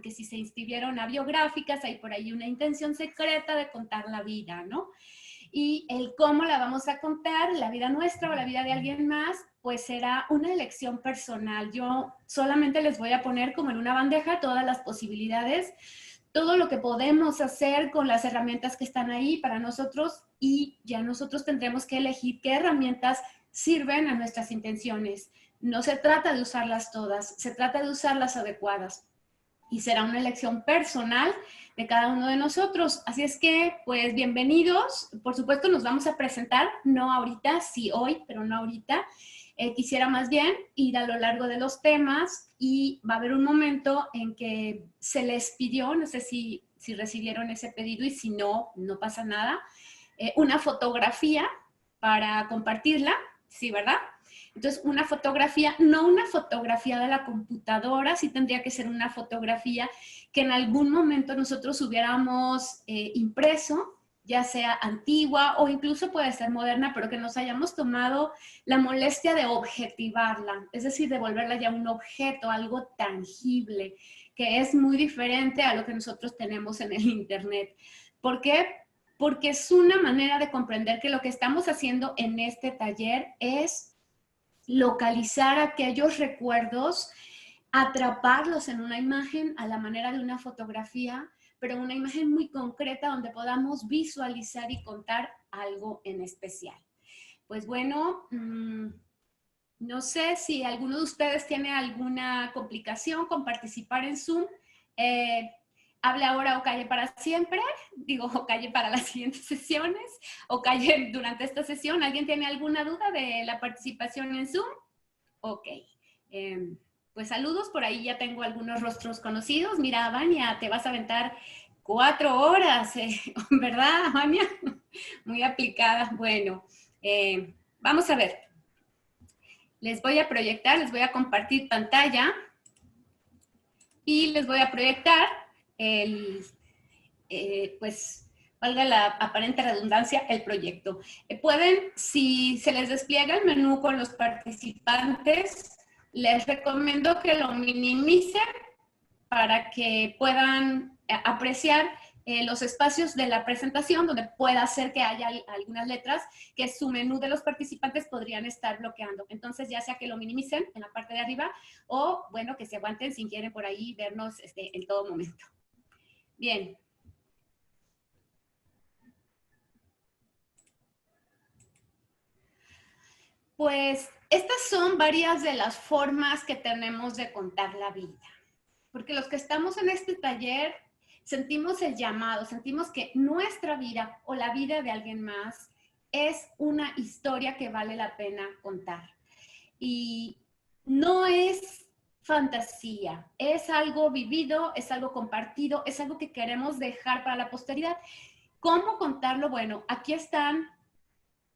porque si se inscribieron a biográficas, hay por ahí una intención secreta de contar la vida, ¿no? Y el cómo la vamos a contar, la vida nuestra o la vida de alguien más, pues será una elección personal. Yo solamente les voy a poner como en una bandeja todas las posibilidades, todo lo que podemos hacer con las herramientas que están ahí para nosotros, y ya nosotros tendremos que elegir qué herramientas sirven a nuestras intenciones. No se trata de usarlas todas, se trata de usar las adecuadas. Y será una elección personal de cada uno de nosotros. Así es que, pues, bienvenidos. Por supuesto, nos vamos a presentar, no ahorita, sí hoy, pero no ahorita. Quisiera más bien ir a lo largo de los temas, y va a haber un momento en que se les pidió, no sé si recibieron ese pedido, y si no, no pasa nada, una fotografía para compartirla, ¿sí, verdad? Entonces, una fotografía, no una fotografía de la computadora, sí tendría que ser una fotografía que en algún momento nosotros hubiéramos impreso, ya sea antigua o incluso puede ser moderna, pero que nos hayamos tomado la molestia de objetivarla, es decir, de volverla ya un objeto, algo tangible, que es muy diferente a lo que nosotros tenemos en el Internet. ¿Por qué? Porque es una manera de comprender que lo que estamos haciendo en este taller es localizar aquellos recuerdos, atraparlos en una imagen a la manera de una fotografía, pero una imagen muy concreta donde podamos visualizar y contar algo en especial. Pues bueno, no sé si alguno de ustedes tiene alguna complicación con participar en Zoom. Hable ahora o calle para siempre, digo, o calle para las siguientes sesiones, o calle durante esta sesión. ¿Alguien tiene alguna duda de la participación en Zoom? Ok. Pues saludos, por ahí ya tengo algunos rostros conocidos. Mira, Vania, te vas a aventar 4 horas, ¿verdad, Vania? Muy aplicada. Bueno, vamos a ver. Les voy a proyectar, les voy a compartir pantalla y les voy a proyectar pues, valga la aparente redundancia, el proyecto. Pueden, si se les despliega el menú con los participantes, les recomiendo que lo minimicen para que puedan apreciar los espacios de la presentación donde pueda ser que haya algunas letras que su menú de los participantes podrían estar bloqueando. Entonces, ya sea que lo minimicen en la parte de arriba o, bueno, que se aguanten si quieren por ahí vernos en todo momento. Bien. Pues estas son varias de las formas que tenemos de contar la vida. Porque los que estamos en este taller sentimos el llamado, sentimos que nuestra vida o la vida de alguien más es una historia que vale la pena contar. Y no es fantasía, es algo vivido, es algo compartido, es algo que queremos dejar para la posteridad. ¿Cómo contarlo? Bueno, aquí están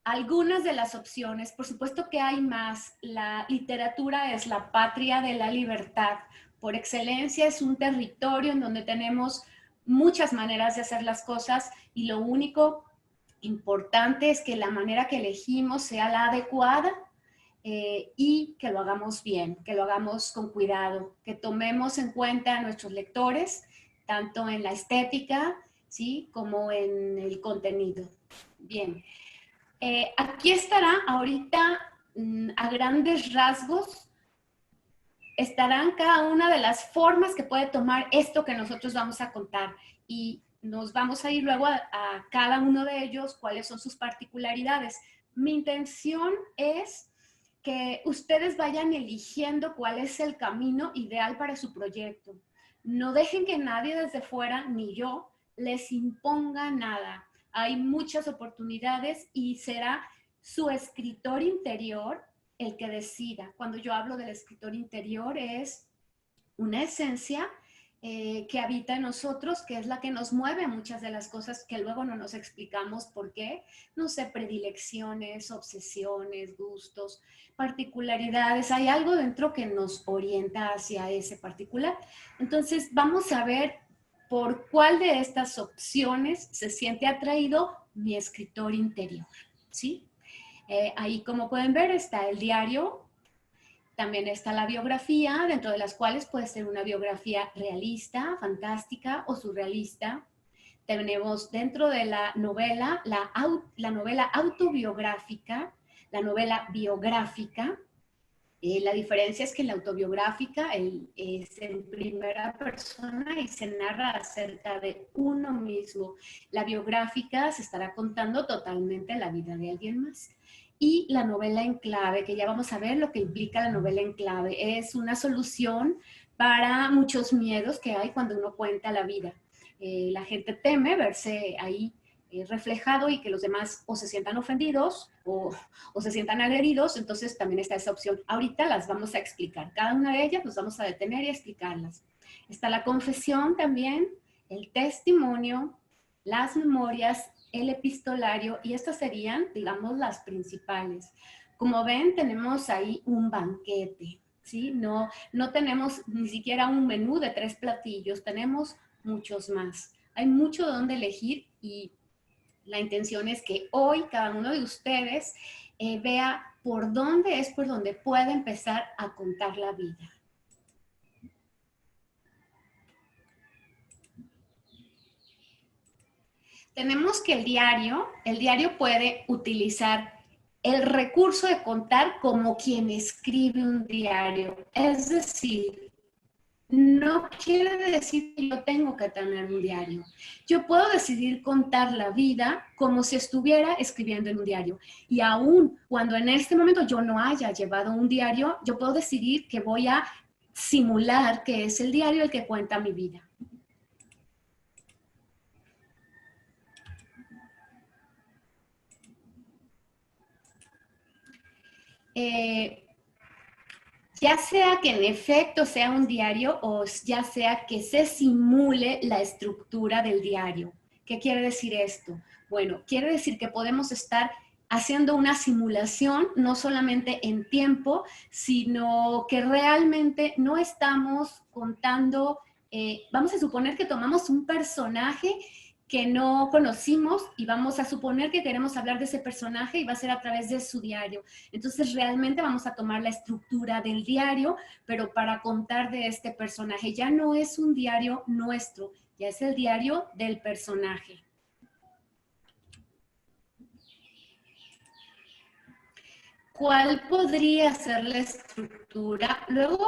algunas de las opciones. Por supuesto que hay más. La literatura es la patria de la libertad. Por excelencia es un territorio en donde tenemos muchas maneras de hacer las cosas, y lo único importante es que la manera que elegimos sea la adecuada, y que lo hagamos bien, que lo hagamos con cuidado, que tomemos en cuenta a nuestros lectores, tanto en la estética, ¿sí?, como en el contenido. Bien. Aquí estará ahorita, a grandes rasgos, estarán cada una de las formas que puede tomar esto que nosotros vamos a contar, y nos vamos a ir luego a cada uno de ellos, cuáles son sus particularidades. Mi intención es que ustedes vayan eligiendo cuál es el camino ideal para su proyecto. No dejen que nadie desde fuera, ni yo, les imponga nada. Hay muchas oportunidades y será su escritor interior el que decida. Cuando yo hablo del escritor interior, es una esencia que habita en nosotros, que es la que nos mueve muchas de las cosas que luego no nos explicamos por qué. No sé, predilecciones, obsesiones, gustos, particularidades. Hay algo dentro que nos orienta hacia ese particular. Entonces, vamos a ver por cuál de estas opciones se siente atraído mi escritor interior, ¿sí? Ahí, como pueden ver, está el diario. También está la biografía, dentro de las cuales puede ser una biografía realista, fantástica o surrealista. Tenemos dentro de la novela la novela autobiográfica, la novela biográfica. La diferencia es que la autobiográfica es en primera persona y se narra acerca de uno mismo. La biográfica se estará contando totalmente la vida de alguien más. Y la novela en clave, que ya vamos a ver lo que implica la novela en clave, es una solución para muchos miedos que hay cuando uno cuenta la vida. La gente teme verse ahí reflejado y que los demás o se sientan ofendidos o se sientan agredidos, entonces también está esa opción. Ahorita las vamos a explicar. Cada una de ellas nos vamos a detener y a explicarlas. Está la confesión también, el testimonio, las memorias, el epistolario, y estas serían, digamos, las principales. Como ven, tenemos ahí un banquete, ¿sí? No tenemos ni siquiera un menú de 3 platillos, tenemos muchos más. Hay mucho donde elegir y la intención es que hoy cada uno de ustedes vea por dónde es por donde puede empezar a contar la vida. Tenemos que el diario puede utilizar el recurso de contar como quien escribe un diario. Es decir, no quiere decir que yo tengo que tener un diario. Yo puedo decidir contar la vida como si estuviera escribiendo en un diario. Y aún cuando en este momento yo no haya llevado un diario, yo puedo decidir que voy a simular que es el diario el que cuenta mi vida. Ya sea que en efecto sea un diario o ya sea que se simule la estructura del diario. ¿Qué quiere decir esto? Bueno, quiere decir que podemos estar haciendo una simulación, no solamente en tiempo, sino que realmente no estamos contando, vamos a suponer que tomamos un personaje que no conocimos y vamos a suponer que queremos hablar de ese personaje y va a ser a través de su diario. Entonces realmente vamos a tomar la estructura del diario, pero para contar de este personaje. Ya no es un diario nuestro, ya es el diario del personaje. ¿Cuál podría ser la estructura? Luego,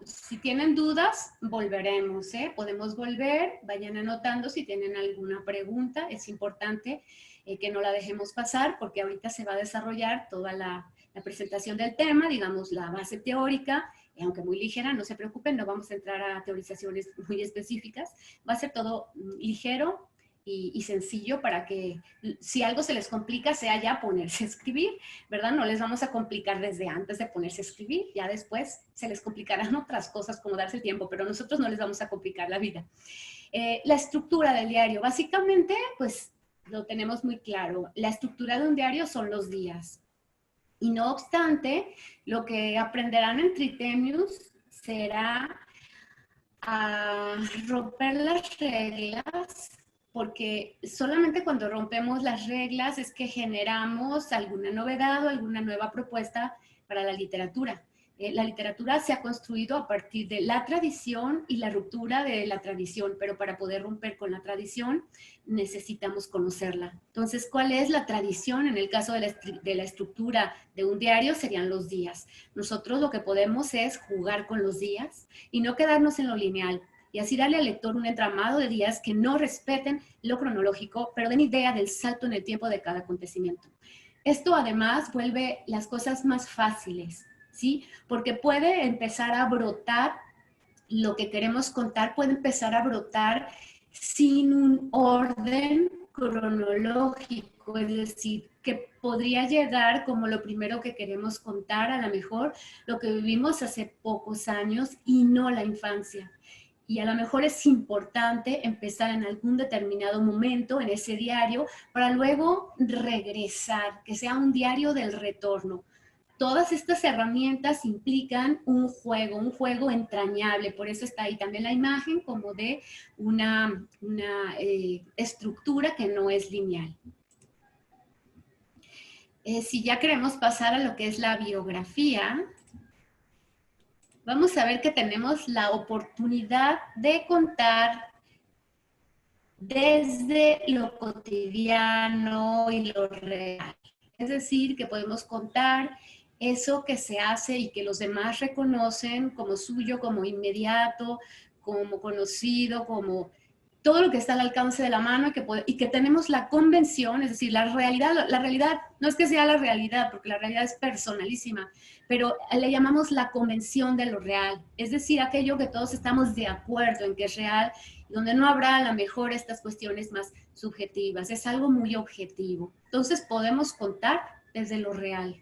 si tienen dudas, volveremos, ¿eh? Podemos volver, vayan anotando si tienen alguna pregunta. Es importante que no la dejemos pasar porque ahorita se va a desarrollar toda la presentación del tema, digamos, la base teórica, aunque muy ligera, no se preocupen, no vamos a entrar a teorizaciones muy específicas. Va a ser todo ligero, y sencillo para que si algo se les complica sea ya ponerse a escribir, ¿verdad? No les vamos a complicar desde antes de ponerse a escribir, ya después se les complicarán otras cosas como darse el tiempo, pero nosotros no les vamos a complicar la vida. La estructura del diario, básicamente, pues lo tenemos muy claro. La estructura de un diario son los días. Y no obstante, lo que aprenderán en Tritemius será a romper las reglas, porque solamente cuando rompemos las reglas es que generamos alguna novedad o alguna nueva propuesta para la literatura. La literatura se ha construido a partir de la tradición y la ruptura de la tradición, pero para poder romper con la tradición necesitamos conocerla. Entonces, ¿cuál es la tradición? En el caso de la estructura de un diario serían los días. Nosotros lo que podemos es jugar con los días y no quedarnos en lo lineal, y así darle al lector un entramado de días que no respeten lo cronológico, pero den idea del salto en el tiempo de cada acontecimiento. Esto además vuelve las cosas más fáciles, ¿sí? Porque puede empezar a brotar lo que queremos contar, puede empezar a brotar sin un orden cronológico, es decir, que podría llegar como lo primero que queremos contar, a lo mejor lo que vivimos hace pocos años y no la infancia. Y a lo mejor es importante empezar en algún determinado momento en ese diario para luego regresar, que sea un diario del retorno. Todas estas herramientas implican un juego entrañable, por eso está ahí también la imagen como de una estructura que no es lineal. Si ya queremos pasar a lo que es la biografía, vamos a ver que tenemos la oportunidad de contar desde lo cotidiano y lo real. Es decir, que podemos contar eso que se hace y que los demás reconocen como suyo, como inmediato, como conocido, como todo lo que está al alcance de la mano y que tenemos la convención, es decir, la realidad no es que sea la realidad, porque la realidad es personalísima, pero le llamamos la convención de lo real, es decir, aquello que todos estamos de acuerdo en que es real, donde no habrá a lo mejor estas cuestiones más subjetivas, es algo muy objetivo. Entonces podemos contar desde lo real.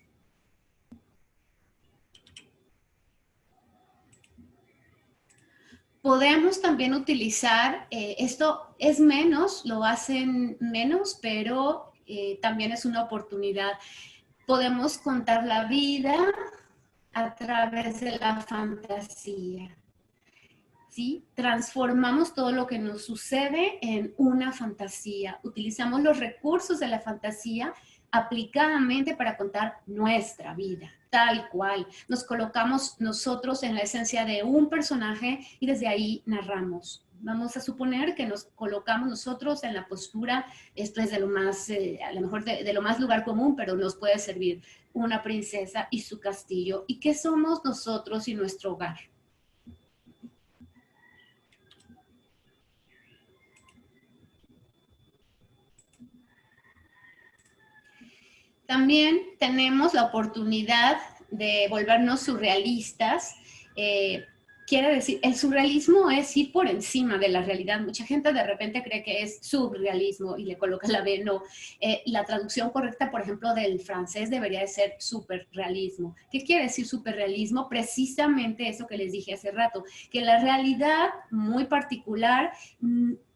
Podemos también utilizar, esto es menos, lo hacen menos, pero también es una oportunidad. Podemos contar la vida a través de la fantasía. ¿Sí? Transformamos todo lo que nos sucede en una fantasía. Utilizamos los recursos de la fantasía aplicadamente para contar nuestra vida, tal cual. Nos colocamos nosotros en la esencia de un personaje y desde ahí narramos. Vamos a suponer que nos colocamos nosotros en la postura, esto es de lo más, a lo mejor de lo más lugar común, pero nos puede servir una princesa y su castillo. ¿Y qué somos nosotros y nuestro hogar? También tenemos la oportunidad de volvernos surrealistas. Quiere decir, el surrealismo es ir por encima de la realidad. Mucha gente de repente cree que es surrealismo y le coloca la B. No, la traducción correcta, por ejemplo, del francés debería de ser superrealismo. ¿Qué quiere decir superrealismo? Precisamente eso que les dije hace rato, que la realidad muy particular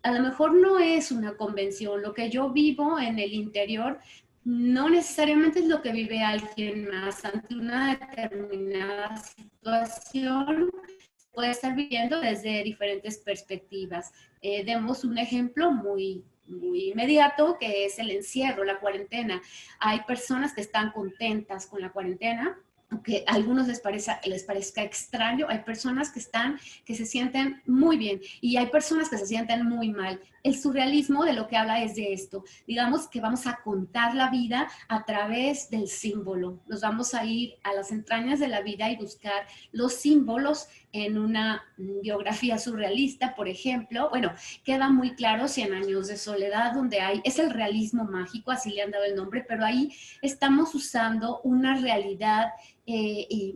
a lo mejor no es una convención. Lo que yo vivo en el interior no necesariamente es lo que vive alguien más ante una determinada situación, puede estar viviendo desde diferentes perspectivas. Demos un ejemplo muy inmediato, que es el encierro, la cuarentena. Hay personas que están contentas con la cuarentena, aunque a algunos les parezca extraño, hay personas que se sienten muy bien y hay personas que se sienten muy mal. El surrealismo de lo que habla es de esto. Digamos que vamos a contar la vida a través del símbolo. Nos vamos a ir a las entrañas de la vida y buscar los símbolos en una biografía surrealista, por ejemplo. Bueno, queda muy claro 100 años de soledad, donde es el realismo mágico, así le han dado el nombre, pero ahí estamos usando una realidad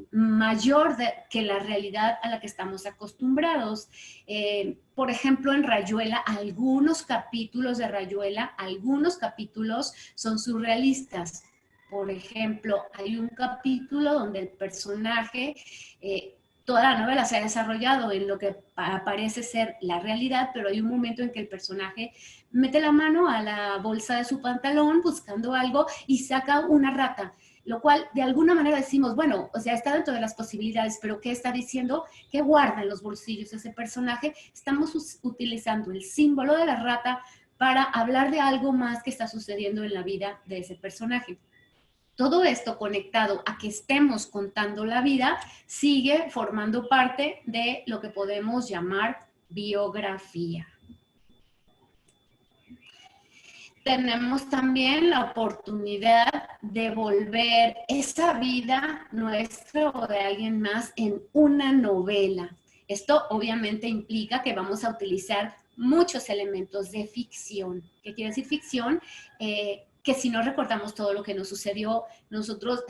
mayor que la realidad a la que estamos acostumbrados. Por ejemplo, en Rayuela, algunos capítulos de Rayuela, algunos capítulos son surrealistas. Por ejemplo, hay un capítulo donde el personaje, toda la novela se ha desarrollado en lo que parece ser la realidad, pero hay un momento en que el personaje mete la mano a la bolsa de su pantalón buscando algo y saca una rata, lo cual de alguna manera decimos, bueno, o sea, está dentro de las posibilidades, pero ¿qué está diciendo? ¿Qué guarda en los bolsillos ese personaje? Estamos utilizando el símbolo de la rata para hablar de algo más que está sucediendo en la vida de ese personaje. Todo esto conectado a que estemos contando la vida sigue formando parte de lo que podemos llamar biografía. Tenemos también la oportunidad de volver esa vida nuestra o de alguien más en una novela. Esto obviamente implica que vamos a utilizar muchos elementos de ficción. ¿Qué quiere decir ficción? Que si no recordamos todo lo que nos sucedió, nosotros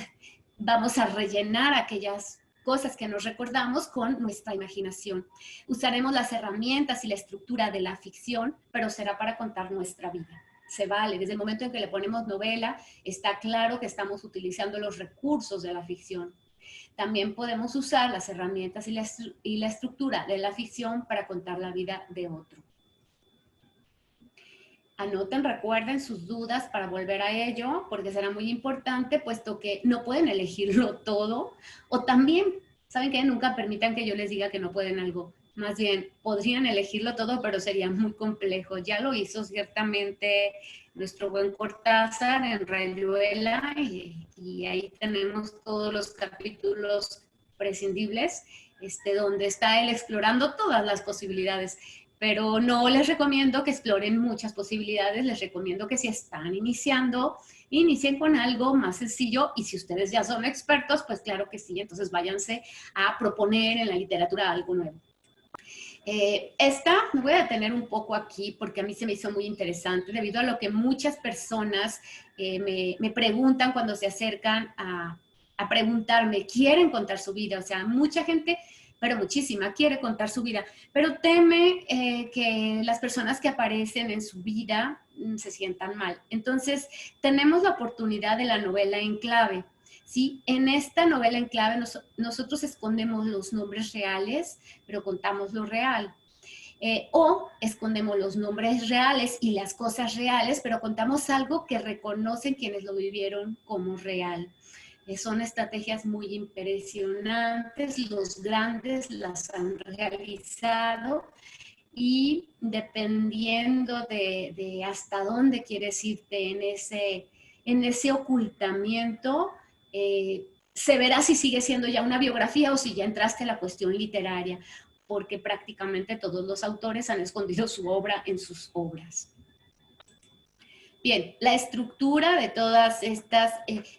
vamos a rellenar aquellas cosas que nos recordamos con nuestra imaginación. Usaremos las herramientas y la estructura de la ficción, pero será para contar nuestra vida. Se vale, desde el momento en que le ponemos novela, está claro que estamos utilizando los recursos de la ficción. También podemos usar las herramientas y la estructura de la ficción para contar la vida de otro. Anoten, recuerden sus dudas para volver a ello, porque será muy importante, puesto que no pueden elegirlo todo. O también, ¿saben qué? Nunca permitan que yo les diga que no pueden algo. Más bien, podrían elegirlo todo, pero sería muy complejo. Ya lo hizo ciertamente nuestro buen Cortázar en Rayuela, y ahí tenemos todos los capítulos prescindibles. donde está él explorando todas las posibilidades. Pero no les recomiendo que exploren muchas posibilidades, les recomiendo que si están iniciando, inicien con algo más sencillo y si ustedes ya son expertos, pues claro que sí, entonces váyanse a proponer en la literatura algo nuevo. Me voy a detener un poco aquí porque a mí se me hizo muy interesante debido a lo que muchas personas me preguntan cuando se acercan a preguntarme, quieren contar su vida, o sea, mucha gente, pero muchísima, quiere contar su vida, pero teme que las personas que aparecen en su vida se sientan mal. Entonces, tenemos la oportunidad de la novela en clave. ¿Sí? En esta novela en clave nosotros escondemos los nombres reales, pero contamos lo real. O escondemos los nombres reales y las cosas reales, pero contamos algo que reconocen quienes lo vivieron como real. Son estrategias muy impresionantes, los grandes las han realizado y dependiendo de hasta dónde quieres irte en ese ocultamiento, se verá si sigue siendo ya una biografía o si ya entraste a la cuestión literaria, porque prácticamente todos los autores han escondido su obra en sus obras. Bien, la estructura de todas estas,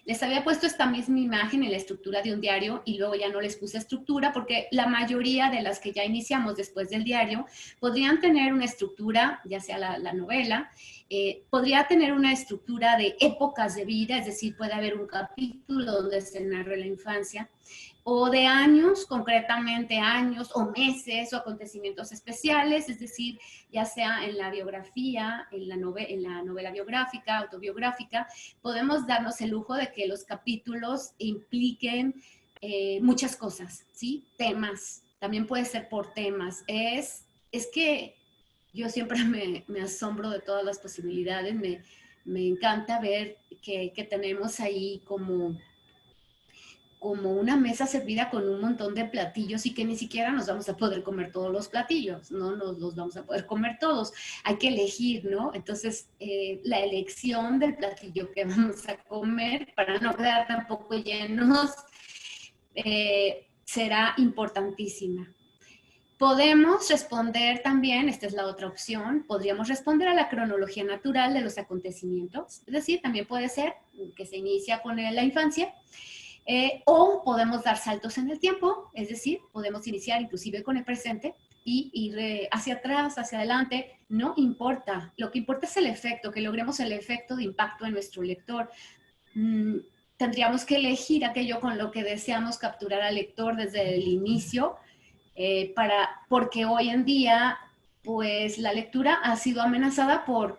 les había puesto esta misma imagen en la estructura de un diario y luego ya no les puse estructura porque la mayoría de las que ya iniciamos después del diario podrían tener una estructura, ya sea la novela, podría tener una estructura de épocas de vida, es decir, puede haber un capítulo donde se narra la infancia, o de años, concretamente años o meses o acontecimientos especiales, es decir, ya sea en la biografía, en la novela biográfica, autobiográfica, podemos darnos el lujo de que los capítulos impliquen muchas cosas, ¿sí? Temas, también puede ser por temas. Es que yo siempre me asombro de todas las posibilidades, me encanta ver que tenemos ahí como una mesa servida con un montón de platillos y que ni siquiera nos vamos a poder comer todos los platillos, no nos los vamos a poder comer todos, hay que elegir, ¿no? Entonces, la elección del platillo que vamos a comer para no quedar tampoco llenos será importantísima. Podemos responder también, esta es la otra opción, podríamos responder a la cronología natural de los acontecimientos, es decir, también puede ser que se inicia con la infancia, o podemos dar saltos en el tiempo, es decir, podemos iniciar inclusive con el presente y ir hacia atrás, hacia adelante, no importa. Lo que importa es el efecto, que logremos el efecto de impacto en nuestro lector. Tendríamos que elegir aquello con lo que deseamos capturar al lector desde el inicio, porque hoy en día, pues la lectura ha sido amenazada por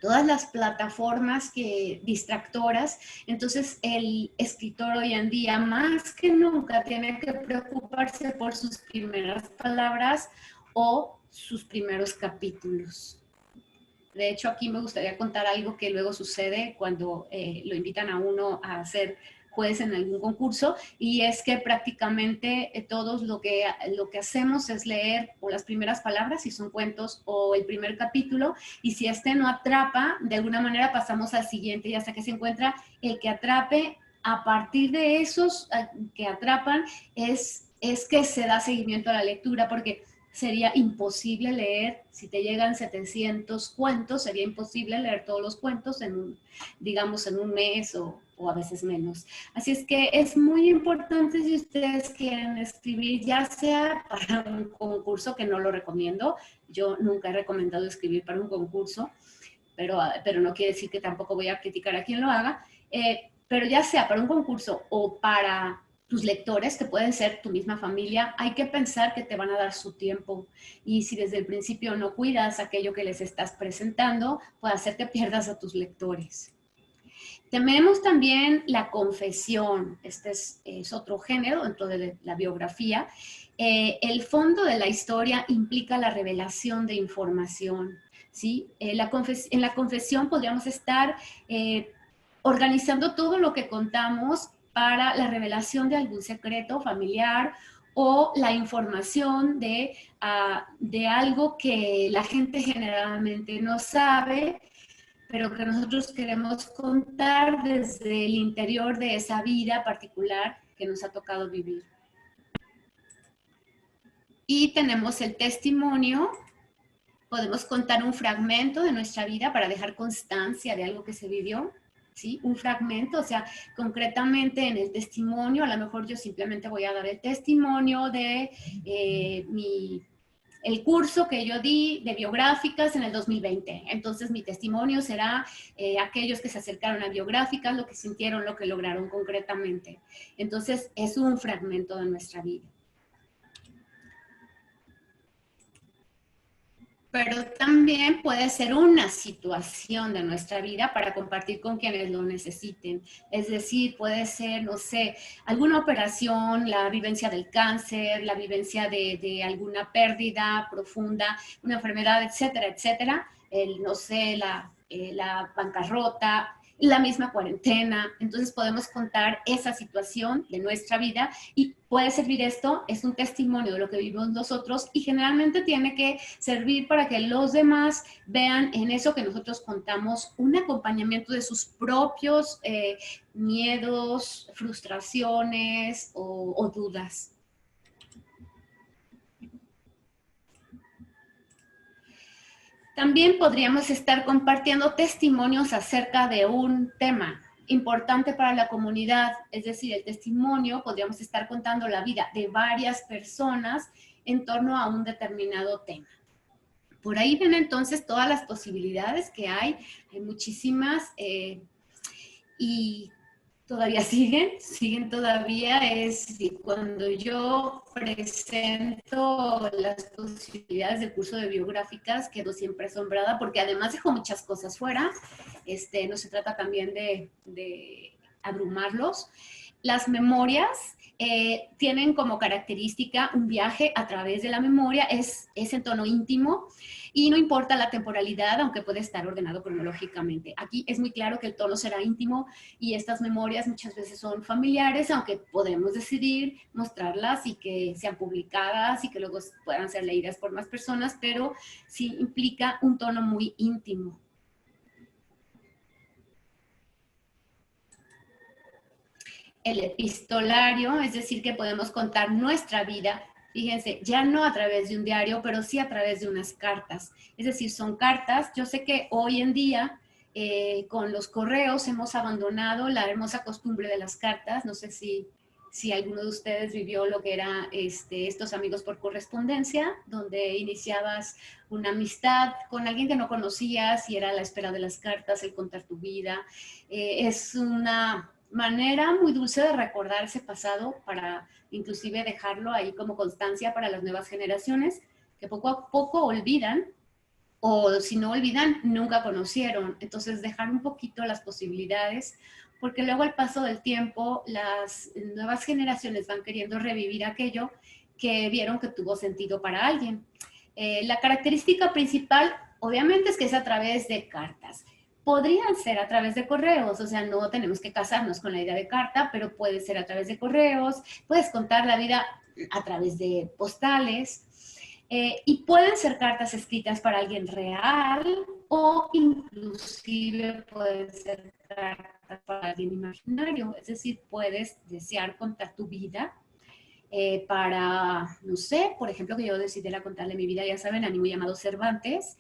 todas las plataformas distractoras, entonces el escritor hoy en día más que nunca tiene que preocuparse por sus primeras palabras o sus primeros capítulos. De hecho, aquí me gustaría contar algo que luego sucede cuando lo invitan a uno a hacer juez en algún concurso, y es que prácticamente todos lo que hacemos es leer o las primeras palabras, si son cuentos, o el primer capítulo, y si este no atrapa, de alguna manera pasamos al siguiente, y hasta que se encuentra el que atrape. A partir de esos que atrapan es que se da seguimiento a la lectura, porque sería imposible leer, si te llegan 700 cuentos, sería imposible leer todos los cuentos digamos, en un mes o a veces menos. Así es que es muy importante, si ustedes quieren escribir, ya sea para un concurso, que no lo recomiendo, yo nunca he recomendado escribir para un concurso, pero no quiere decir que tampoco voy a criticar a quien lo haga, pero ya sea para un concurso o para tus lectores, que pueden ser tu misma familia, hay que pensar que te van a dar su tiempo, y si desde el principio no cuidas aquello que les estás presentando, puede hacer que pierdas a tus lectores. Tenemos también la confesión, este es otro género dentro de la biografía. El fondo de la historia implica la revelación de información, ¿sí? En la confesión podríamos estar organizando todo lo que contamos para la revelación de algún secreto familiar o la información de algo que la gente generalmente no sabe, pero que nosotros queremos contar desde el interior de esa vida particular que nos ha tocado vivir. Y tenemos el testimonio. Podemos contar un fragmento de nuestra vida para dejar constancia de algo que se vivió, ¿sí? Un fragmento, o sea, concretamente en el testimonio, a lo mejor yo simplemente voy a dar el testimonio de el curso que yo di de biográficas en el 2020. Entonces mi testimonio será aquellos que se acercaron a biográficas, lo que sintieron, lo que lograron concretamente. Entonces es un fragmento de nuestra vida. Pero también puede ser una situación de nuestra vida para compartir con quienes lo necesiten. Es decir, puede ser, no sé, alguna operación, la vivencia del cáncer, la vivencia de alguna pérdida profunda, una enfermedad, etcétera, etcétera. No sé, la bancarrota, la misma cuarentena. Entonces podemos contar esa situación de nuestra vida y puede servir esto, es un testimonio de lo que vivimos nosotros y generalmente tiene que servir para que los demás vean en eso que nosotros contamos un acompañamiento de sus propios miedos, frustraciones o dudas. También podríamos estar compartiendo testimonios acerca de un tema importante para la comunidad, es decir, el testimonio, podríamos estar contando la vida de varias personas en torno a un determinado tema. Por ahí ven entonces todas las posibilidades que hay muchísimas y todavía siguen todavía, es cuando yo presento las posibilidades del curso de biográficas, quedo siempre asombrada porque además dejo muchas cosas fuera, no se trata también de abrumarlos. Las memorias tienen como característica un viaje a través de la memoria, es en tono íntimo y no importa la temporalidad, aunque puede estar ordenado cronológicamente. Aquí es muy claro que el tono será íntimo y estas memorias muchas veces son familiares, aunque podemos decidir mostrarlas y que sean publicadas y que luego puedan ser leídas por más personas, pero sí implica un tono muy íntimo. El epistolario, es decir, que podemos contar nuestra vida, fíjense, ya no a través de un diario, pero sí a través de unas cartas. Es decir, son cartas. Yo sé que hoy en día con los correos hemos abandonado la hermosa costumbre de las cartas. No sé si alguno de ustedes vivió lo que era estos amigos por correspondencia, donde iniciabas una amistad con alguien que no conocías y era la espera de las cartas, el contar tu vida. Es una manera muy dulce de recordar ese pasado para inclusive dejarlo ahí como constancia para las nuevas generaciones que poco a poco olvidan o si no olvidan, nunca conocieron. Entonces dejar un poquito las posibilidades porque luego al paso del tiempo las nuevas generaciones van queriendo revivir aquello que vieron que tuvo sentido para alguien. La característica principal obviamente es que es a través de cartas. Podrían ser a través de correos, o sea, no tenemos que casarnos con la idea de carta, pero puede ser a través de correos, puedes contar la vida a través de postales, y pueden ser cartas escritas para alguien real o inclusive pueden ser cartas para alguien imaginario, es decir, puedes desear contar tu vida para, no sé, por ejemplo, que yo decidiera contarle mi vida, ya saben, a mí me llamado Cervantes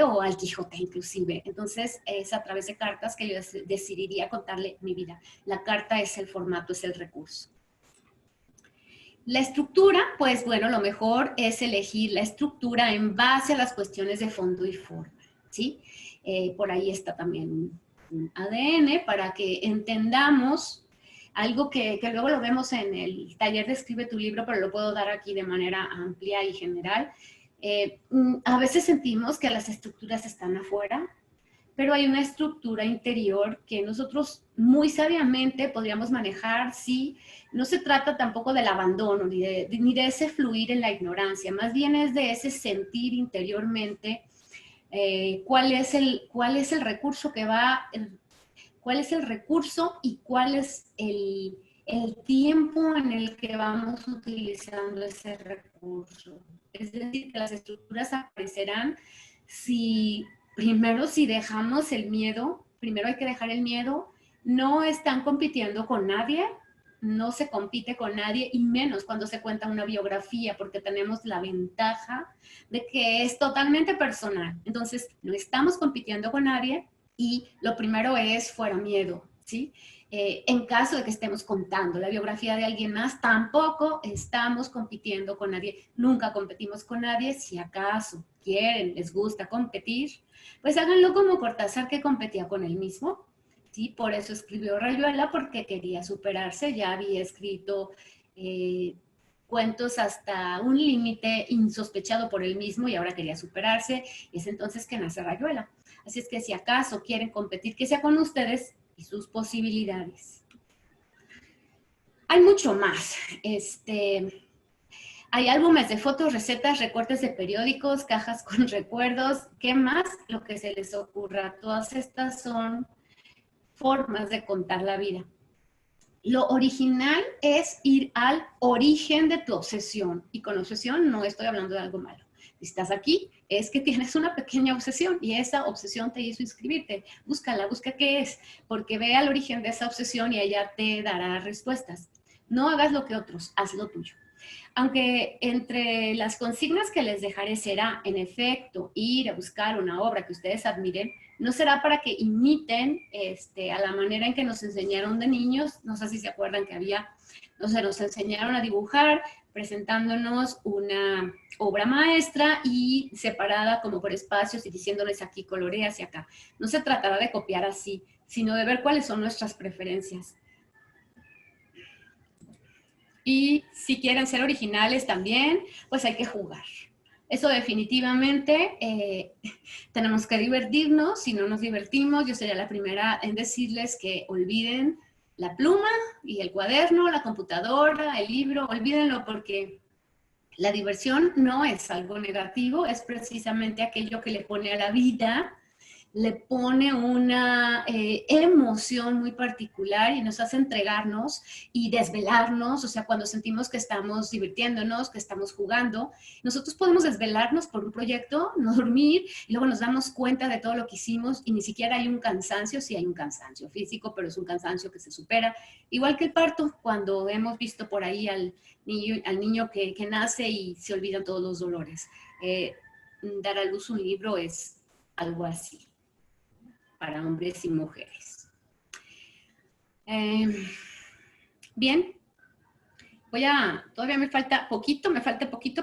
o al Quijote inclusive. Entonces, es a través de cartas que yo decidiría contarle mi vida. La carta es el formato, es el recurso. La estructura, pues bueno, lo mejor es elegir la estructura en base a las cuestiones de fondo y forma, ¿sí? Por ahí está también un ADN para que entendamos algo que luego lo vemos en el taller de Escribe tu libro, pero lo puedo dar aquí de manera amplia y general. A veces sentimos que las estructuras están afuera, pero hay una estructura interior que nosotros muy sabiamente podríamos manejar si no se trata tampoco del abandono ni de ese fluir en la ignorancia, más bien es de ese sentir interiormente cuál es el recurso que va, cuál es el recurso y cuál es el tiempo en el que vamos utilizando ese recurso. Es decir, que las estructuras aparecerán si dejamos el miedo, primero hay que dejar el miedo, no están compitiendo con nadie, no se compite con nadie y menos cuando se cuenta una biografía porque tenemos la ventaja de que es totalmente personal. Entonces, no estamos compitiendo con nadie y lo primero es fuera miedo, ¿sí? En caso de que estemos contando la biografía de alguien más, tampoco estamos compitiendo con nadie. Nunca competimos con nadie. Si acaso quieren, les gusta competir, pues háganlo como Cortázar, que competía con él mismo. ¿Sí? Por eso escribió Rayuela, porque quería superarse. Ya había escrito cuentos hasta un límite insospechado por él mismo y ahora quería superarse. Es entonces que nace Rayuela. Así es que si acaso quieren competir, que sea con ustedes y sus posibilidades. Hay mucho más. Hay álbumes de fotos, recetas, recortes de periódicos, cajas con recuerdos. ¿Qué más? Lo que se les ocurra. Todas estas son formas de contar la vida. Lo original es ir al origen de tu obsesión. Y con obsesión no estoy hablando de algo malo. Si estás aquí, es que tienes una pequeña obsesión y esa obsesión te hizo inscribirte. Búscala, busca qué es, porque ve al origen de esa obsesión y ella te dará respuestas. No hagas lo que otros, haz lo tuyo. Aunque entre las consignas que les dejaré será, en efecto, ir a buscar una obra que ustedes admiren, no será para que imiten a la manera en que nos enseñaron de niños. No sé si se acuerdan que nos enseñaron a dibujar presentándonos una obra maestra y separada como por espacios y diciéndoles aquí colorea hacia acá. No se tratará de copiar así, sino de ver cuáles son nuestras preferencias. Y si quieren ser originales también, pues hay que jugar. Eso definitivamente, tenemos que divertirnos. Si no nos divertimos, yo sería la primera en decirles que olviden la pluma y el cuaderno, la computadora, el libro, olvídenlo, porque la diversión no es algo negativo, es precisamente aquello que le pone a la vida, le pone una emoción muy particular y nos hace entregarnos y desvelarnos. O sea, cuando sentimos que estamos divirtiéndonos, que estamos jugando, nosotros podemos desvelarnos por un proyecto, no dormir, y luego nos damos cuenta de todo lo que hicimos y ni siquiera hay un cansancio. Sí hay un cansancio físico, pero es un cansancio que se supera. Igual que el parto, cuando hemos visto por ahí al niño que nace y se olvidan todos los dolores. Dar a luz un libro es algo así, para hombres y mujeres. Bien, todavía me falta poquito,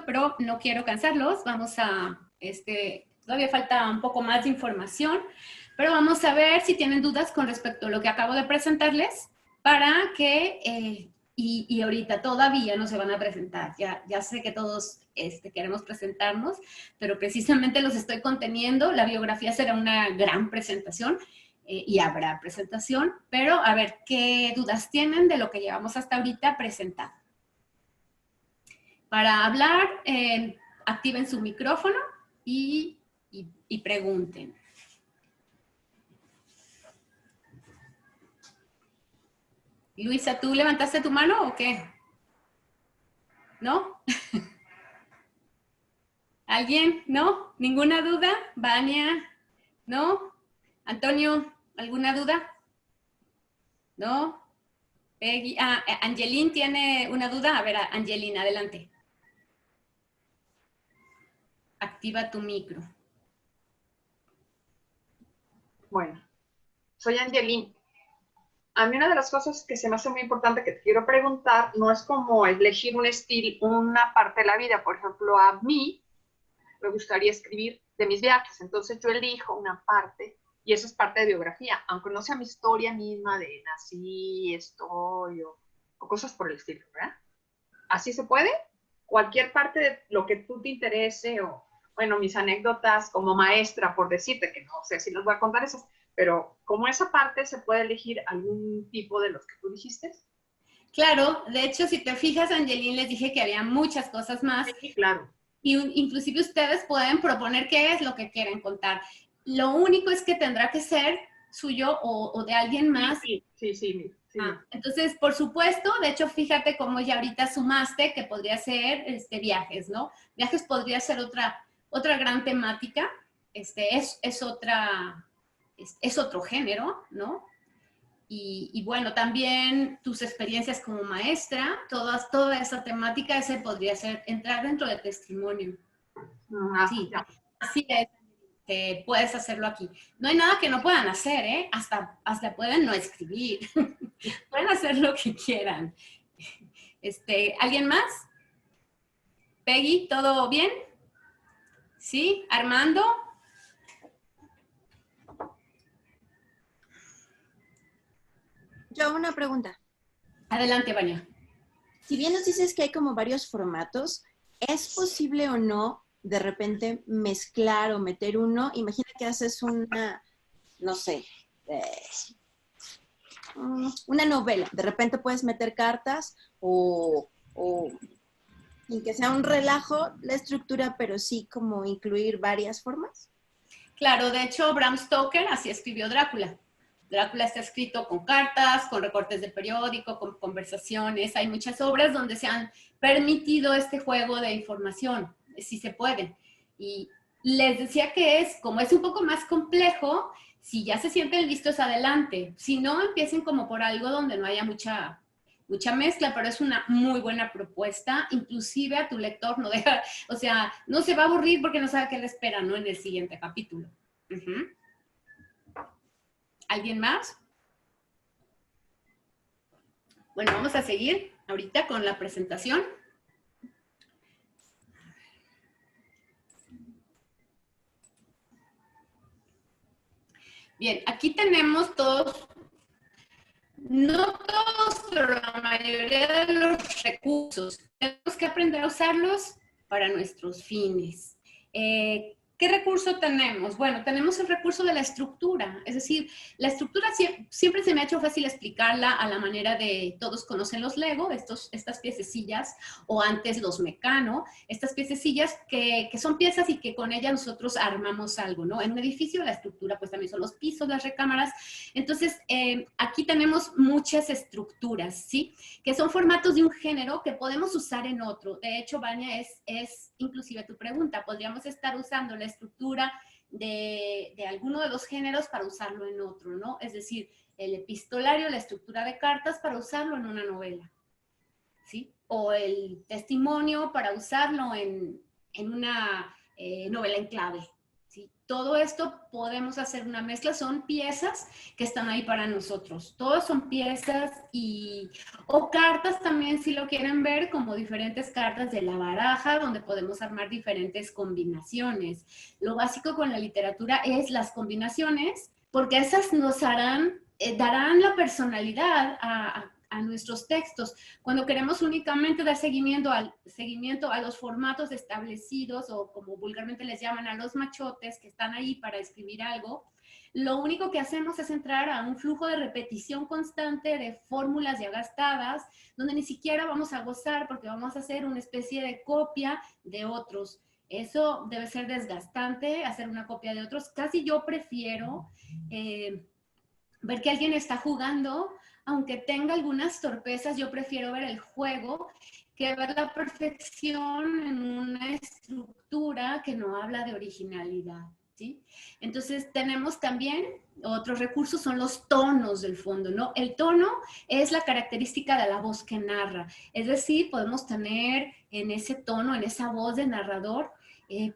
pero no quiero cansarlos. Todavía falta un poco más de información, pero vamos a ver si tienen dudas con respecto a lo que acabo de presentarles, para que, y ahorita todavía no se van a presentar. Ya sé que todos queremos presentarnos, pero precisamente los estoy conteniendo. La biografía será una gran presentación y habrá presentación, pero a ver qué dudas tienen de lo que llevamos hasta ahorita presentado. Para hablar, activen su micrófono y pregunten. Luisa, ¿tú levantaste tu mano o qué? ¿No? ¿Alguien? ¿No? ¿Ninguna duda? ¿Vania? ¿No? ¿Antonio? ¿Alguna duda? ¿No? Peggy. Angelín tiene una duda. A ver, Angelín, adelante. Activa tu micro. Bueno, soy Angelín. A mí una de las cosas que se me hace muy importante que te quiero preguntar no es como elegir un estilo, una parte de la vida. Por ejemplo, a mí me gustaría escribir de mis viajes, entonces yo elijo una parte y eso es parte de biografía, aunque no sea mi historia misma de nací, estoy o cosas por el estilo, ¿verdad? ¿Así se puede? Cualquier parte de lo que tú te interese o, bueno, mis anécdotas como maestra, por decirte, que no sé si les voy a contar esas, pero como esa parte se puede elegir algún tipo de los que tú dijiste. Claro, de hecho, si te fijas, Angelín, les dije que había muchas cosas más. Sí, claro. Y inclusive ustedes pueden proponer qué es lo que quieren contar. Lo único es que tendrá que ser suyo o de alguien más. Sí. Entonces, por supuesto, de hecho, fíjate cómo ya ahorita sumaste que podría ser viajes, ¿no? Viajes podría ser otra gran temática. Es otro género, ¿no? Y bueno, también tus experiencias como maestra, toda esa temática, ese podría ser entrar dentro del testimonio. Sí, Ya. así es. Puedes hacerlo aquí. No hay nada que no puedan hacer, ¿eh? Hasta pueden no escribir. Pueden hacer lo que quieran. ¿Alguien más? Peggy, ¿todo bien? ¿Sí? ¿Armando? Yo una pregunta. Adelante, Vania. Si bien nos dices que hay como varios formatos, ¿es posible o no de repente mezclar o meter uno? Imagina que haces una, no sé, una novela. De repente puedes meter cartas o sin que sea un relajo la estructura, pero sí como incluir varias formas. Claro, de hecho, Bram Stoker así escribió Drácula. Drácula está escrito con cartas, con recortes de periódico, con conversaciones. Hay muchas obras donde se han permitido este juego de información, si se puede. Y les decía que como es un poco más complejo, si ya se sienten listos, adelante. Si no, empiecen como por algo donde no haya mucha mezcla, pero es una muy buena propuesta. Inclusive a tu lector no deja, o sea, no se va a aburrir porque no sabe qué le espera, ¿no? En el siguiente capítulo. ¿Alguien más? Bueno, vamos a seguir ahorita con la presentación. Bien, aquí tenemos todos, no todos, pero la mayoría de los recursos. Tenemos que aprender a usarlos para nuestros fines. ¿Qué recurso tenemos? Bueno, tenemos el recurso de la estructura, es decir, la estructura siempre se me ha hecho fácil explicarla a la manera de todos conocen los Lego, estas piececillas, o antes los Mecano, estas piececillas que son piezas y que con ellas nosotros armamos algo, ¿no? En un edificio la estructura pues también son los pisos, las recámaras. Entonces, aquí tenemos muchas estructuras, ¿sí? Que son formatos de un género que podemos usar en otro. De hecho, Vania, es inclusive tu pregunta, podríamos estar usando la estructura de alguno de los géneros para usarlo en otro, ¿no? Es decir, el epistolario, la estructura de cartas para usarlo en una novela, ¿sí? O el testimonio para usarlo en una novela en clave, ¿sí? Todo esto podemos hacer una mezcla, son piezas que están ahí para nosotros. Todos son piezas o cartas también, si lo quieren ver, como diferentes cartas de la baraja, donde podemos armar diferentes combinaciones. Lo básico con la literatura es las combinaciones, porque esas nos darán la personalidad a nuestros textos. Cuando queremos únicamente dar seguimiento a los formatos establecidos, o como vulgarmente les llaman a los machotes que están ahí para escribir algo, lo único que hacemos es entrar a un flujo de repetición constante de fórmulas ya gastadas, donde ni siquiera vamos a gozar porque vamos a hacer una especie de copia de otros. Eso debe ser desgastante, hacer una copia de otros. Casi yo prefiero ver que alguien está jugando, aunque tenga algunas torpezas, yo prefiero ver el juego que ver la perfección en una estructura que no habla de originalidad, ¿sí? Entonces tenemos también otros recursos, son los tonos del fondo, ¿no? El tono es la característica de la voz que narra, es decir, podemos tener en ese tono, en esa voz de narrador,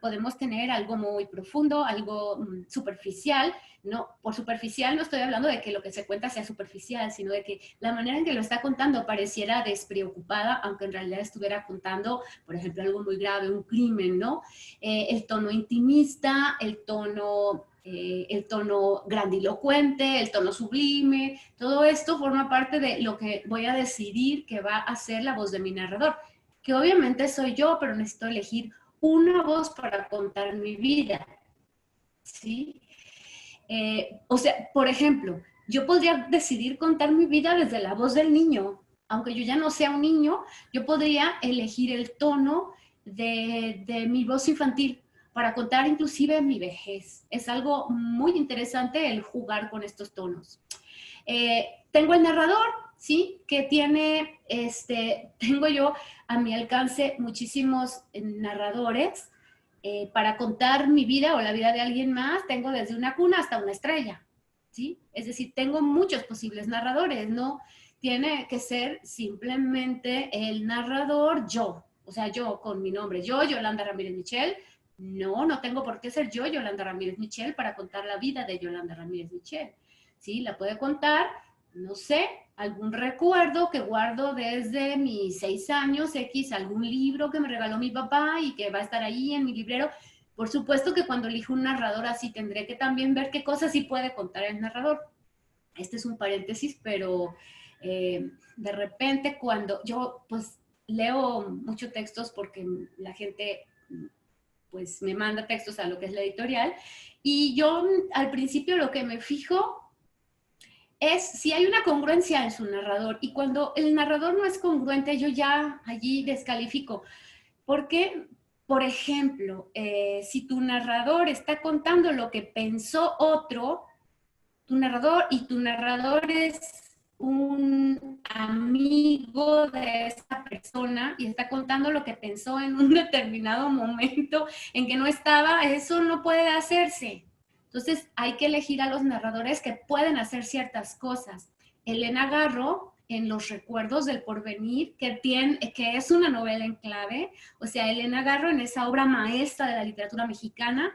podemos tener algo muy profundo, algo superficial. No, por superficial no estoy hablando de que lo que se cuenta sea superficial, sino de que la manera en que lo está contando pareciera despreocupada, aunque en realidad estuviera contando, por ejemplo, algo muy grave, un crimen, ¿no? El tono intimista, el tono grandilocuente, el tono sublime, todo esto forma parte de lo que voy a decidir que va a ser la voz de mi narrador, que obviamente soy yo, pero necesito elegir una voz para contar mi vida, ¿sí? O sea, por ejemplo, yo podría decidir contar mi vida desde la voz del niño. Aunque yo ya no sea un niño, yo podría elegir el tono de mi voz infantil para contar inclusive mi vejez. Es algo muy interesante el jugar con estos tonos. Tengo el narrador, ¿sí? Que tengo yo a mi alcance muchísimos narradores. Para contar mi vida o la vida de alguien más, tengo desde una cuna hasta una estrella, ¿sí? Es decir, tengo muchos posibles narradores, no tiene que ser simplemente el narrador yo, o sea, yo con mi nombre, yo, Yolanda Ramírez Michel. No, no tengo por qué ser yo, Yolanda Ramírez Michel, para contar la vida de Yolanda Ramírez Michel. ¿Sí? La puede contar, no sé, algún recuerdo que guardo desde mis 6 años, X, algún libro que me regaló mi papá y que va a estar ahí en mi librero. Por supuesto que cuando elijo un narrador así tendré que también ver qué cosas sí puede contar el narrador. Este es un paréntesis, pero de repente cuando yo pues leo muchos textos porque la gente pues me manda textos a lo que es la editorial y yo al principio lo que me fijo es si hay una congruencia en su narrador y cuando el narrador no es congruente yo ya allí descalifico. Porque, por ejemplo, si tu narrador está contando lo que pensó otro, tu narrador es un amigo de esa persona y está contando lo que pensó en un determinado momento en que no estaba, eso no puede hacerse. Entonces hay que elegir a los narradores que pueden hacer ciertas cosas. Elena Garro, en Los Recuerdos del Porvenir, que es una novela en clave, o sea, Elena Garro en esa obra maestra de la literatura mexicana,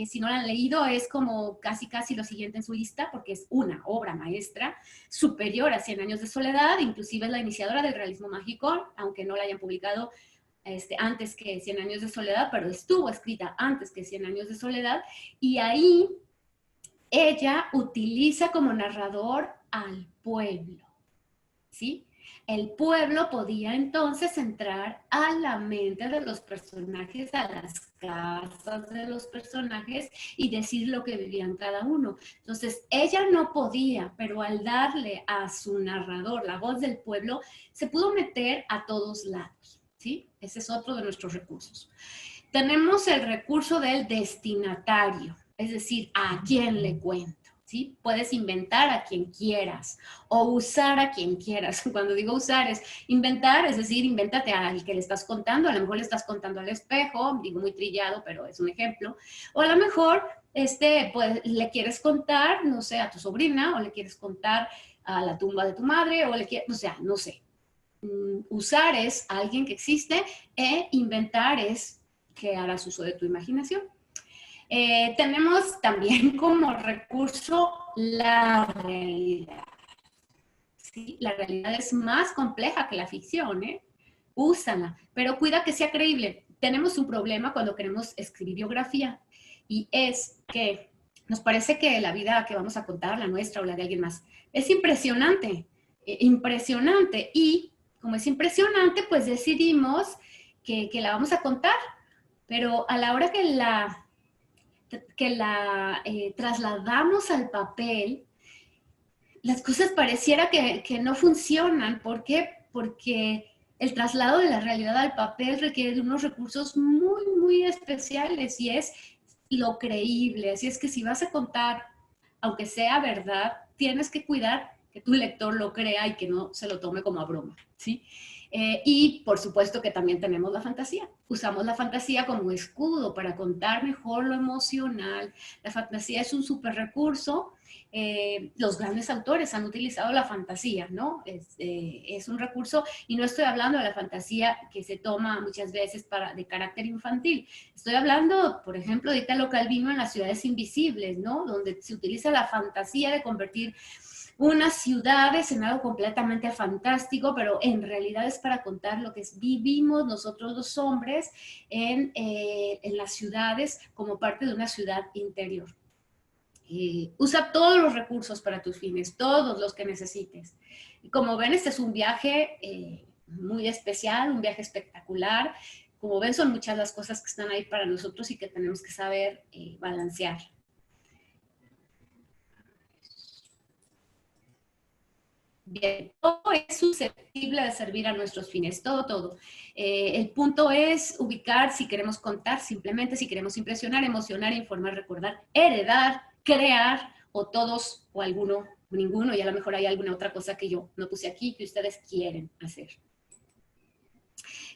si no la han leído, es como casi lo siguiente en su lista, porque es una obra maestra superior a 100 años de soledad, inclusive es la iniciadora del realismo mágico, aunque no la hayan publicado antes que 100 años de soledad, pero estuvo escrita antes que 100 años de soledad, y ahí ella utiliza como narrador al pueblo, ¿sí? El pueblo podía entonces entrar a la mente de los personajes, a las casas de los personajes y decir lo que vivían cada uno. Entonces, ella no podía, pero al darle a su narrador la voz del pueblo, se pudo meter a todos lados, ¿sí? Ese es otro de nuestros recursos. Tenemos el recurso del destinatario, es decir, a quién le cuento. ¿Sí? Puedes inventar a quien quieras o usar a quien quieras. Cuando digo usar es inventar, es decir, invéntate al que le estás contando. A lo mejor le estás contando al espejo, digo muy trillado, pero es un ejemplo. O a lo mejor pues, le quieres contar, no sé, a tu sobrina o le quieres contar a la tumba de tu madre o le quieres, o sea, no sé. Usar es alguien que existe e inventar es que harás uso de tu imaginación. Tenemos también como recurso la realidad. ¿Sí? La realidad es más compleja que la ficción, ¿eh? Úsala, pero cuida que sea creíble. Tenemos un problema cuando queremos escribir biografía y es que nos parece que la vida que vamos a contar, la nuestra o la de alguien más, es impresionante, impresionante. Y como es impresionante, pues decidimos que la vamos a contar, pero a la hora que la trasladamos al papel, las cosas pareciera que no funcionan. ¿Por qué? Porque el traslado de la realidad al papel requiere de unos recursos muy, muy especiales y es lo creíble. Así es que si vas a contar, aunque sea verdad, tienes que cuidar que tu lector lo crea y que no se lo tome como a broma, ¿sí? Y por supuesto que también tenemos la fantasía. Usamos la fantasía como escudo para contar mejor lo emocional. La fantasía es un súper recurso. Los grandes autores han utilizado la fantasía, ¿no? Es un recurso, y no estoy hablando de la fantasía que se toma muchas veces de carácter infantil. Estoy hablando, por ejemplo, de Italo Calvino en Las ciudades invisibles, ¿no? Donde se utiliza la fantasía de convertir una ciudad en algo completamente fantástico, pero en realidad es para contar lo que vivimos nosotros los hombres en las ciudades como parte de una ciudad interior. Usa todos los recursos para tus fines, todos los que necesites. Y como ven, este es un viaje muy especial, un viaje espectacular. Como ven, son muchas las cosas que están ahí para nosotros y que tenemos que saber balancear. Bien, todo es susceptible de servir a nuestros fines, todo. El punto es ubicar si queremos contar, simplemente si queremos impresionar, emocionar, informar, recordar, heredar, crear, o todos, o alguno, o ninguno, y a lo mejor hay alguna otra cosa que yo no puse aquí que ustedes quieren hacer.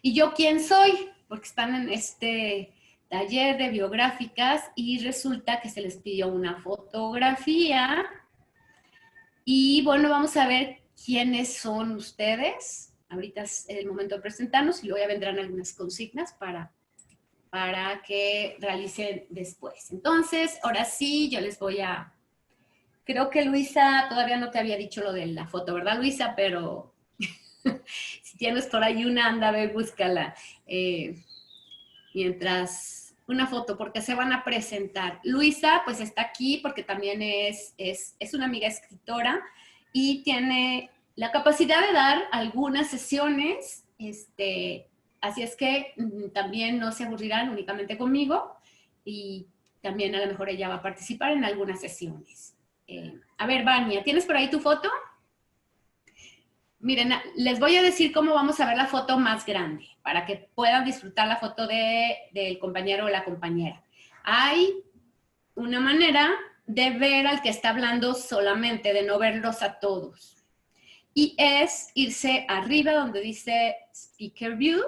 ¿Y yo quién soy? Porque están en este taller de biográficas y resulta que se les pidió una fotografía Y bueno, vamos a ver quiénes son ustedes. Ahorita es el momento de presentarnos y luego ya vendrán algunas consignas para que realicen después. Entonces, ahora sí, yo les voy a... Creo que Luisa todavía no te había dicho lo de la foto, ¿verdad, Luisa? Pero si tienes por ahí una, anda a ver, búscala. Mientras una foto, porque se van a presentar. Luisa, pues está aquí porque también es una amiga escritora y tiene la capacidad de dar algunas sesiones, así es que también no se aburrirán únicamente conmigo y también a lo mejor ella va a participar en algunas sesiones. A ver, Vania, ¿tienes por ahí tu foto? Miren, les voy a decir cómo vamos a ver la foto más grande, para que puedan disfrutar la foto del compañero o la compañera. Hay una manera de ver al que está hablando solamente, de no verlos a todos. Y es irse arriba donde dice Speaker View,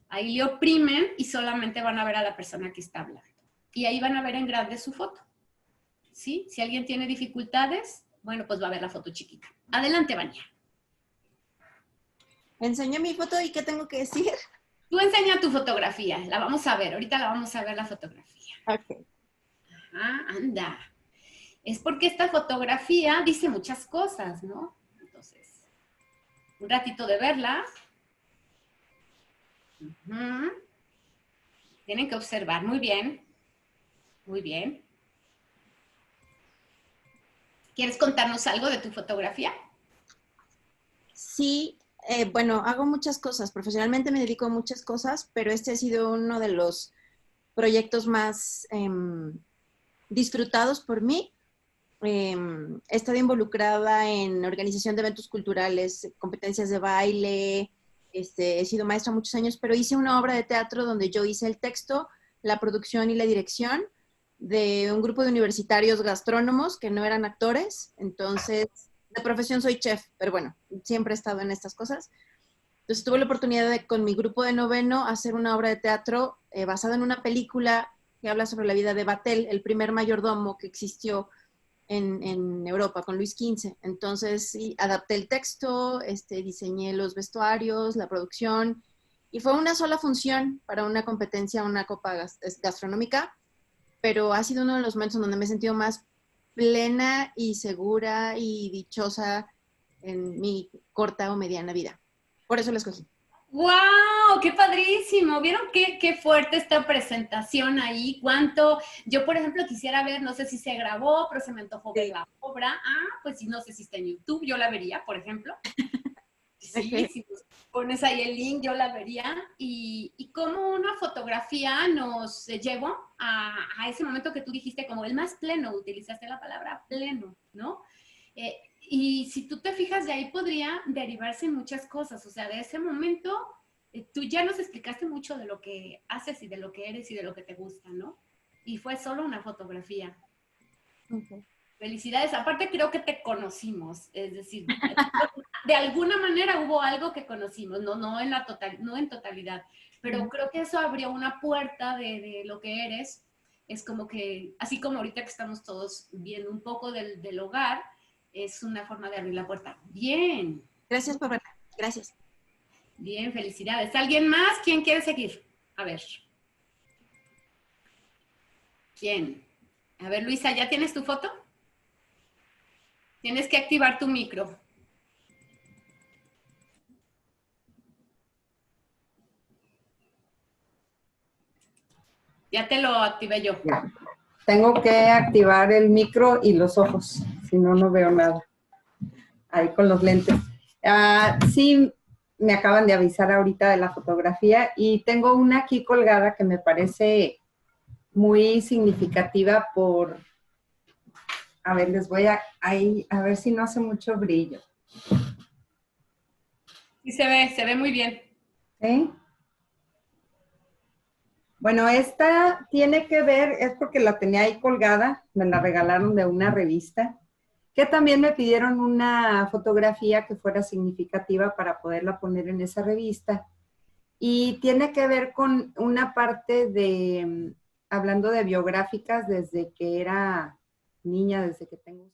ahí le oprimen y solamente van a ver a la persona que está hablando. Y ahí van a ver en grande su foto. ¿Sí? Si alguien tiene dificultades, bueno, pues va a ver la foto chiquita. Adelante, Vania. Enseño mi foto y ¿qué tengo que decir? Tú enseña tu fotografía, la vamos a ver, ahorita la vamos a ver la fotografía. Ok. Ajá, anda. Es porque esta fotografía dice muchas cosas, ¿no? Entonces, un ratito de verla. Uh-huh. Tienen que observar, muy bien, muy bien. ¿Quieres contarnos algo de tu fotografía? Sí, bueno, hago muchas cosas. Profesionalmente me dedico a muchas cosas, pero este ha sido uno de los proyectos más disfrutados por mí. He estado involucrada en organización de eventos culturales, competencias de baile, he sido maestra muchos años, pero hice una obra de teatro donde yo hice el texto, la producción y la dirección de un grupo de universitarios gastrónomos que no eran actores. Entonces, de profesión soy chef, pero bueno, siempre he estado en estas cosas. Entonces tuve la oportunidad de, con mi grupo de noveno, hacer una obra de teatro basada en una película que habla sobre la vida de Vatel, el primer mayordomo que existió en Europa con Luis XV. Entonces sí, adapté el texto, diseñé los vestuarios, la producción, y fue una sola función para una competencia, una copa gastronómica, pero ha sido uno de los momentos en donde me he sentido más plena y segura y dichosa en mi corta o mediana vida. Por eso la escogí. ¡Wow! ¡Qué padrísimo! ¿Vieron qué fuerte esta presentación ahí? ¿Cuánto? Yo, por ejemplo, quisiera ver, no sé si se grabó, pero se me antojó ver la obra. Ah, pues no sé si está en YouTube, yo la vería, por ejemplo. Sí, si pones ahí el link, yo la vería. Y cómo una fotografía nos llevó a ese momento que tú dijiste, como el más pleno, utilizaste la palabra pleno, ¿no? Y si tú te fijas, de ahí podría derivarse muchas cosas. O sea, de ese momento, tú ya nos explicaste mucho de lo que haces y de lo que eres y de lo que te gusta, ¿no? Y fue solo una fotografía. Okay. Felicidades. Aparte, creo que te conocimos. Es decir, de alguna manera hubo algo que conocimos, no en totalidad. Pero creo que eso abrió una puerta de lo que eres. Es como que, así como ahorita que estamos todos viendo un poco del hogar, es una forma de abrir la puerta. Bien. Gracias por verla. Gracias. Bien, felicidades. ¿Alguien más? ¿Quién quiere seguir? A ver. ¿Quién? A ver, Luisa, ¿ya tienes tu foto? Tienes que activar tu micro. Ya te lo activé yo. Ya. Tengo que activar el micro y los ojos, si no, no veo nada. Ahí con los lentes. Sí, me acaban de avisar ahorita de la fotografía y tengo una aquí colgada que me parece muy significativa por... A ver, les voy a ver si no hace mucho brillo. Sí, se ve muy bien. ¿Sí? Bueno, esta tiene que ver, es porque la tenía ahí colgada, me la regalaron de una revista, que también me pidieron una fotografía que fuera significativa para poderla poner en esa revista. Y tiene que ver con una parte de, hablando de biográficas desde que era niña, desde que tengo